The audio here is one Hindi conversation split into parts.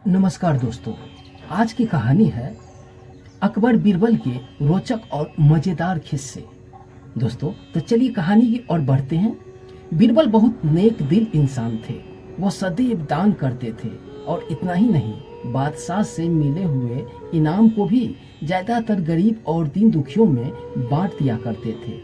नमस्कार दोस्तों, आज की कहानी है अकबर बीरबल के रोचक और मज़ेदार किस्से। दोस्तों, तो चलिए कहानी की ओर बढ़ते हैं। बीरबल बहुत नेक दिल इंसान थे। वो सदैव दान करते थे और इतना ही नहीं, बादशाह से मिले हुए इनाम को भी ज़्यादातर गरीब और दीन दुखियों में बांट दिया करते थे।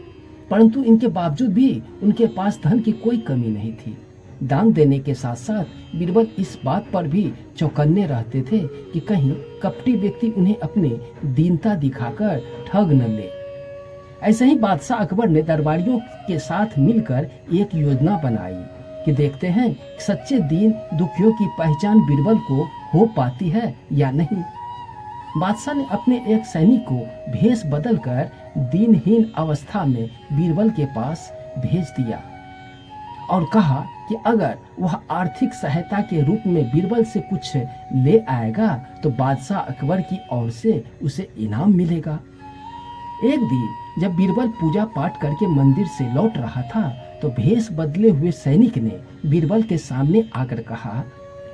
परंतु इनके बावजूद भी उनके पास धन की कोई कमी नहीं थी। दान देने के साथ साथ बीरबल इस बात पर भी चौकन्ने रहते थे कि कहीं कपटी व्यक्ति उन्हें अपने दीनता दिखाकर ठग न ले। ऐसे ही बादशाह अकबर ने दरबारियों के साथ मिलकर एक योजना बनाई कि देखते हैं सच्चे दीन दुखियों की पहचान बीरबल को हो पाती है या नहीं। बादशाह ने अपने एक सैनिक को भेष बदलकर दीनहीन अवस्था में बीरबल के पास भेज दिया और कहा कि अगर वह आर्थिक सहायता के रूप में बीरबल से कुछ ले आएगा तो बादशाह अकबर की ओर से उसे इनाम मिलेगा। एक दिन जब बीरबल पूजा पाठ करके मंदिर से लौट रहा था तो भेष बदले हुए सैनिक ने बीरबल के सामने आकर कहा,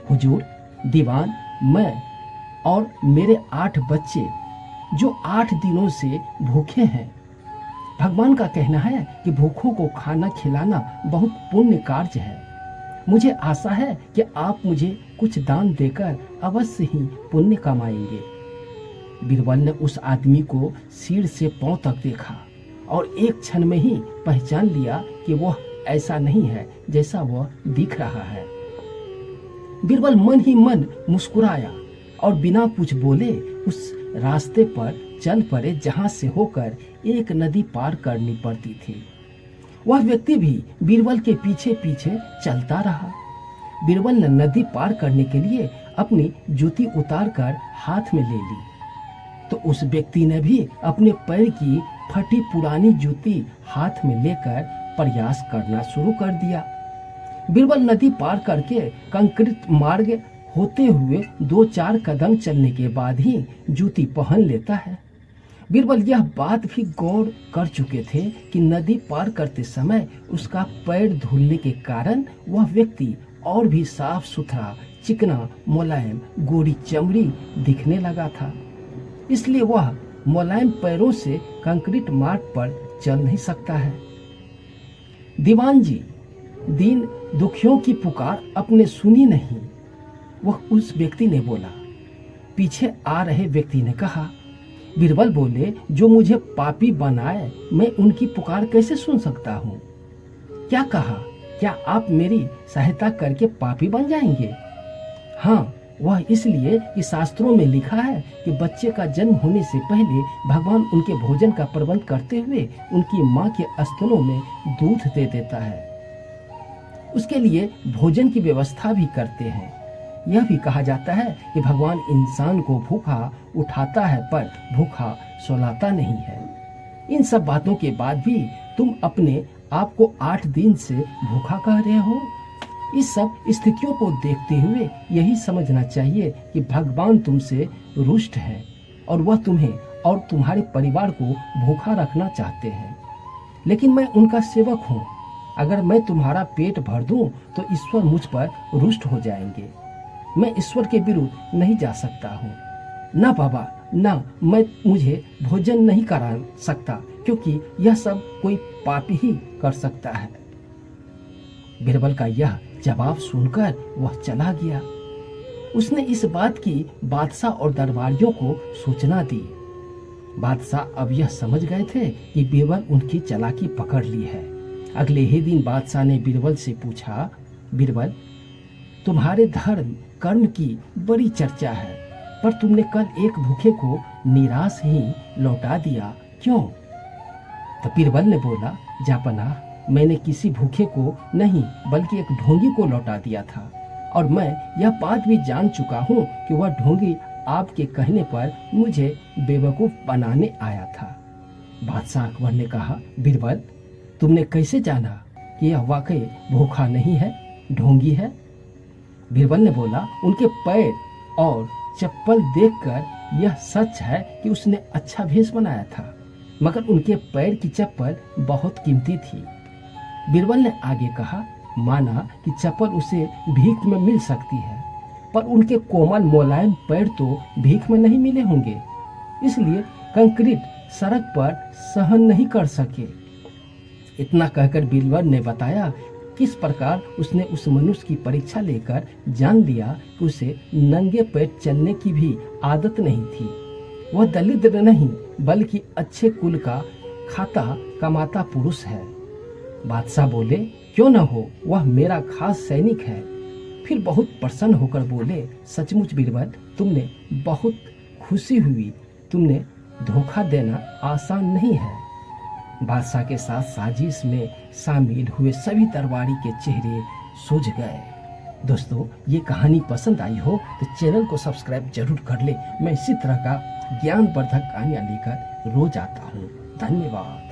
हुजूर, दीवान, मैं और मेरे 8 बच्चे जो 8 दिनों से भूखे हैं। भगवान का कहना है कि भूखों को खाना खिलाना बहुत पुण्य कार्य है। मुझे आशा है कि आप मुझे कुछ दान देकर अवश्य ही पुण्य कमाएंगे। बीरबल ने उस आदमी को सिर से पांव तक देखा और एक क्षण में ही पहचान लिया कि वह ऐसा नहीं है जैसा वह दिख रहा है। बीरबल मन ही मन मुस्कुराया और बिना कुछ बोले उस रास्ते पर चल पड़े जहां से होकर एक नदी पार करनी पड़ती थी। वह व्यक्ति भी बीरबल के पीछे पीछे चलता रहा। बीरबल ने नदी पार करने के लिए अपनी जूती उतारकर हाथ में ले ली तो उस व्यक्ति ने भी अपने पैर की फटी पुरानी जूती हाथ में लेकर प्रयास करना शुरू कर दिया। बीरबल नदी पार करके कंक्रीट मार्ग होते हुए 2-4 कदम चलने के बाद ही जूती पहन लेता है। बीरबल यह बात भी गौर कर चुके थे कि नदी पार करते समय उसका पैर धुलने के कारण वह व्यक्ति और भी साफ सुथरा, चिकना, मुलायम, गोरी चमड़ी दिखने लगा था। इसलिए वह मुलायम पैरों से कंक्रीट मार्ग पर चल नहीं सकता है। दीवान जी, दीन दुखियों की पुकार अपने सुनी नहीं, वह उस व्यक्ति ने बोला। पीछे आ रहे व्यक्ति ने कहा। बीरबल बोले, जो मुझे पापी बनाए मैं उनकी पुकार कैसे सुन सकता हूँ? क्या कहा? क्या आप मेरी सहायता करके पापी बन जाएंगे? हाँ, वह इसलिए कि शास्त्रों में लिखा है कि बच्चे का जन्म होने से पहले भगवान उनके भोजन का प्रबंध करते हुए उनकी माँ के स्तनों में दूध दे देता है। उसके लिए भोजन की व्यवस्था भी करते हैं। यह भी कहा जाता है कि भगवान इंसान को भूखा उठाता है पर भूखा सुलाता नहीं है। इन सब बातों के बाद भी तुम अपने आप को 8 दिन से भूखा कह रहे हो। इस सब स्थितियों को देखते हुए यही समझना चाहिए कि भगवान तुमसे रुष्ट है और वह तुम्हें और तुम्हारे परिवार को भूखा रखना चाहते हैं। लेकिन मैं उनका सेवक हूँ। अगर मैं तुम्हारा पेट भर दूं तो ईश्वर मुझ पर रुष्ट हो जाएंगे। मैं ईश्वर के विरुद्ध नहीं जा सकता हूँ। ना बाबा, ना, मैं मुझे भोजन नहीं करा सकता क्योंकि यह सब कोई पापी ही कर सकता है। बीरबल का यह जवाब सुनकर वह चला गया। उसने इस बात की बादशाह और दरबारियों को सूचना दी। बादशाह अब यह समझ गए थे कि बीरबल उनकी चालाकी पकड़ ली है। अगले ही दिन बादशाह ने बीरबल से पूछा, बीरबल, तुम्हारे धर्म कर्म की बड़ी चर्चा है पर तुमने कल एक भूखे को निराश ही लौटा दिया, क्यों? तो बीरबल ने बोला, जापना, मैंने किसी भूखे को नहीं बल्कि एक ढोंगी को लौटा दिया था और मैं यह बात भी जान चुका हूँ कि वह ढोंगी आपके कहने पर मुझे बेवकूफ बनाने आया था। बादशाह अकबर ने कहा, बीरबल, तुमने कैसे जाना कि यह वाकई भूखा नहीं है, ढोंगी है? बीरबल ने बोला, उनके पैर और चप्पल देखकर यह सच है कि उसने अच्छा भेष बनाया था, मगर उनके पैर की चप्पल बहुत कीमती थी। बीरबल ने आगे कहा, माना कि चप्पल उसे भीख में मिल सकती है पर उनके कोमल मुलायम पैर तो भीख में नहीं मिले होंगे, इसलिए कंक्रीट सड़क पर सहन नहीं कर सके। इतना कहकर बीरबल ने बताया किस प्रकार उसने उस मनुष्य की परीक्षा लेकर जान लिया कि उसे नंगे पैर चलने की भी आदत नहीं थी। वह दरिद्र नहीं बल्कि अच्छे कुल का खाता कमाता पुरुष है। बादशाह बोले, क्यों न हो, वह मेरा खास सैनिक है। फिर बहुत प्रसन्न होकर बोले, सचमुच बीरबल, तुमने बहुत खुशी हुई। तुमने धोखा देना आसान नहीं है। बादशाह के साथ साजिश में शामिल हुए सभी दरबारी के चेहरे सूझ गए। दोस्तों, ये कहानी पसंद आई हो तो चैनल को सब्सक्राइब जरूर कर ले। मैं इसी तरह का ज्ञानवर्धक कहानियाँ लेकर रोज आता हूँ। धन्यवाद।